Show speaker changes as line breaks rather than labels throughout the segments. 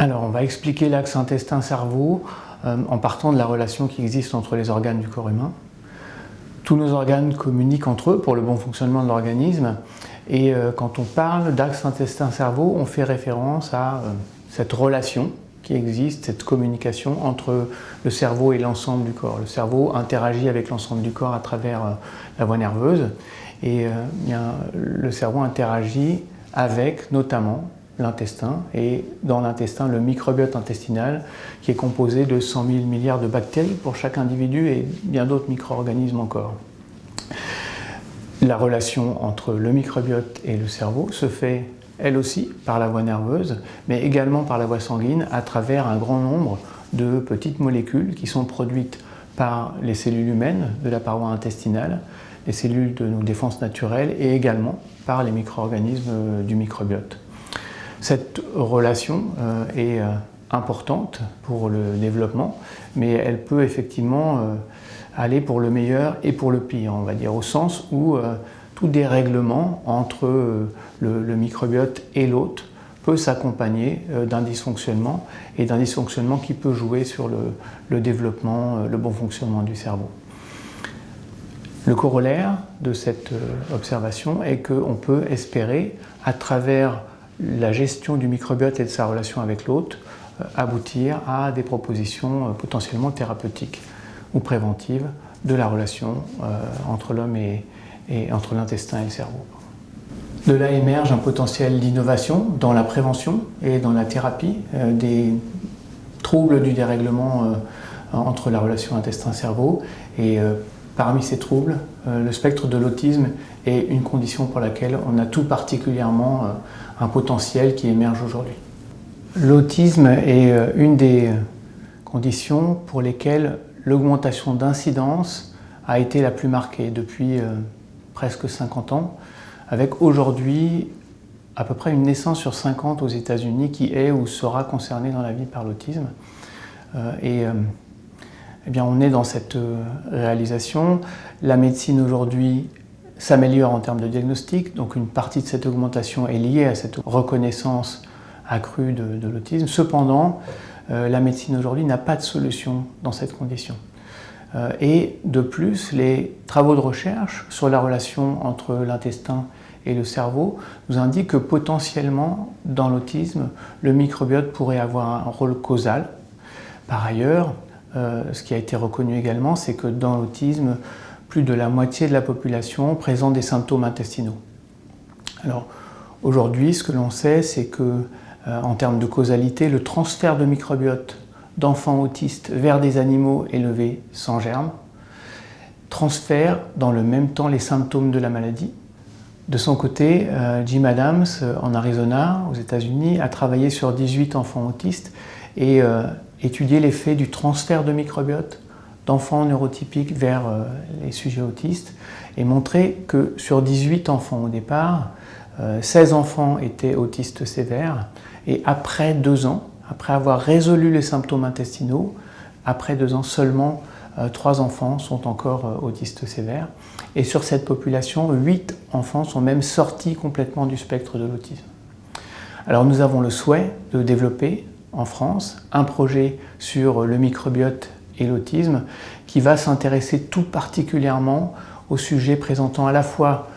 Alors, on va expliquer l'axe intestin-cerveau en partant de la relation qui existe entre les organes du corps humain. Tous nos organes communiquent entre eux pour le bon fonctionnement de l'organisme. Et quand on parle d'axe intestin-cerveau, on fait référence à cette relation qui existe, cette communication entre le cerveau et l'ensemble du corps. Le cerveau interagit avec l'ensemble du corps à travers la voie nerveuse. Et le cerveau interagit avec notamment l'intestin, et dans l'intestin, le microbiote intestinal qui est composé de 100 000 milliards de bactéries pour chaque individu et bien d'autres micro-organismes encore. La relation entre le microbiote et le cerveau se fait elle aussi par la voie nerveuse, mais également par la voie sanguine à travers un grand nombre de petites molécules qui sont produites par les cellules humaines de la paroi intestinale, les cellules de nos défenses naturelles et également par les micro-organismes du microbiote. Cette relation est importante pour le développement, mais elle peut effectivement aller pour le meilleur et pour le pire, on va dire, au sens où tout dérèglement entre le microbiote et l'hôte peut s'accompagner d'un dysfonctionnement, et d'un dysfonctionnement qui peut jouer sur le développement, le bon fonctionnement du cerveau. Le corollaire de cette observation est qu'on peut espérer, à travers la gestion du microbiote et de sa relation avec l'hôte, aboutir à des propositions potentiellement thérapeutiques ou préventives de la relation entre l'homme et entre l'intestin et le cerveau. De là émerge un potentiel d'innovation dans la prévention et dans la thérapie des troubles du dérèglement entre la relation intestin-cerveau. Et parmi ces troubles, le spectre de l'autisme est une condition pour laquelle on a tout particulièrement un potentiel qui émerge aujourd'hui. L'autisme est une des conditions pour lesquelles l'augmentation d'incidence a été la plus marquée depuis presque 50 ans, avec aujourd'hui à peu près une naissance sur 50 aux États-Unis qui est ou sera concernée dans la vie par l'autisme. Eh bien, on est dans cette réalisation. La médecine aujourd'hui s'améliore en termes de diagnostic, donc une partie de cette augmentation est liée à cette reconnaissance accrue de l'autisme. Cependant, la médecine aujourd'hui n'a pas de solution dans cette condition. Et de plus, les travaux de recherche sur la relation entre l'intestin et le cerveau nous indiquent que potentiellement, dans l'autisme, le microbiote pourrait avoir un rôle causal. Par ailleurs, ce qui a été reconnu également, c'est que dans l'autisme, plus de la moitié de la population présente des symptômes intestinaux. Alors, aujourd'hui, ce que l'on sait, c'est que, en termes de causalité, le transfert de microbiote d'enfants autistes vers des animaux élevés sans germes transfère dans le même temps les symptômes de la maladie. De son côté, Jim Adams, en Arizona, aux États-Unis, a travaillé sur 18 enfants autistes et étudié l'effet du transfert de microbiote d'enfants neurotypiques vers les sujets autistes et montré que sur 18 enfants au départ, 16 enfants étaient autistes sévères et après 2 ans, après avoir résolu les symptômes intestinaux, après 2 ans seulement, 3 enfants sont encore autistes sévères. Et sur cette population, 8 enfants sont même sortis complètement du spectre de l'autisme. Alors nous avons le souhait de développer en France un projet sur le microbiote et l'autisme qui va s'intéresser tout particulièrement aux sujets présentant à la fois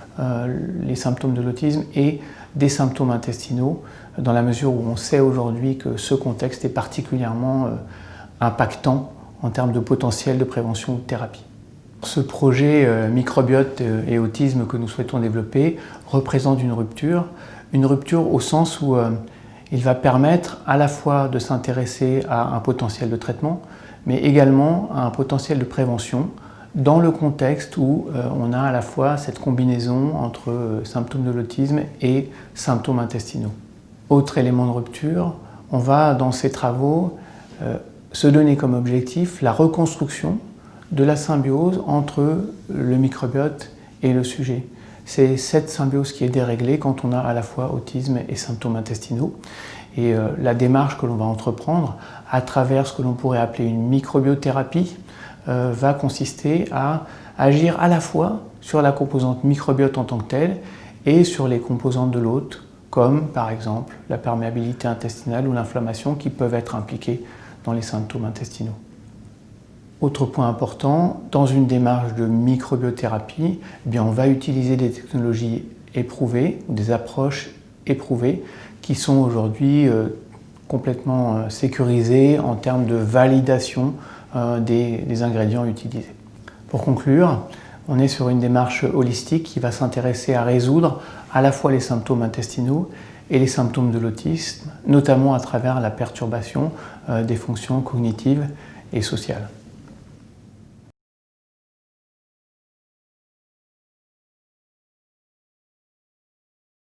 les symptômes de l'autisme et des symptômes intestinaux, dans la mesure où on sait aujourd'hui que ce contexte est particulièrement impactant en termes de potentiel de prévention ou de thérapie. Ce projet microbiote et autisme que nous souhaitons développer représente une rupture au sens où il va permettre à la fois de s'intéresser à un potentiel de traitement, mais également à un potentiel de prévention dans le contexte où on a à la fois cette combinaison entre symptômes de l'autisme et symptômes intestinaux. Autre élément de rupture, on va dans ces travaux se donner comme objectif la reconstruction de la symbiose entre le microbiote et le sujet. C'est cette symbiose qui est déréglée quand on a à la fois autisme et symptômes intestinaux. Et la démarche que l'on va entreprendre à travers ce que l'on pourrait appeler une microbiothérapie va consister à agir à la fois sur la composante microbiote en tant que telle et sur les composantes de l'hôte, comme par exemple la perméabilité intestinale ou l'inflammation qui peuvent être impliqués dans les symptômes intestinaux. Autre point important, dans une démarche de microbiothérapie, on va utiliser des technologies éprouvées, ou des approches éprouvées, qui sont aujourd'hui complètement sécurisées en termes de validation des ingrédients utilisés. Pour conclure, on est sur une démarche holistique qui va s'intéresser à résoudre à la fois les symptômes intestinaux et les symptômes de l'autisme, notamment à travers la perturbation des fonctions cognitives et sociales.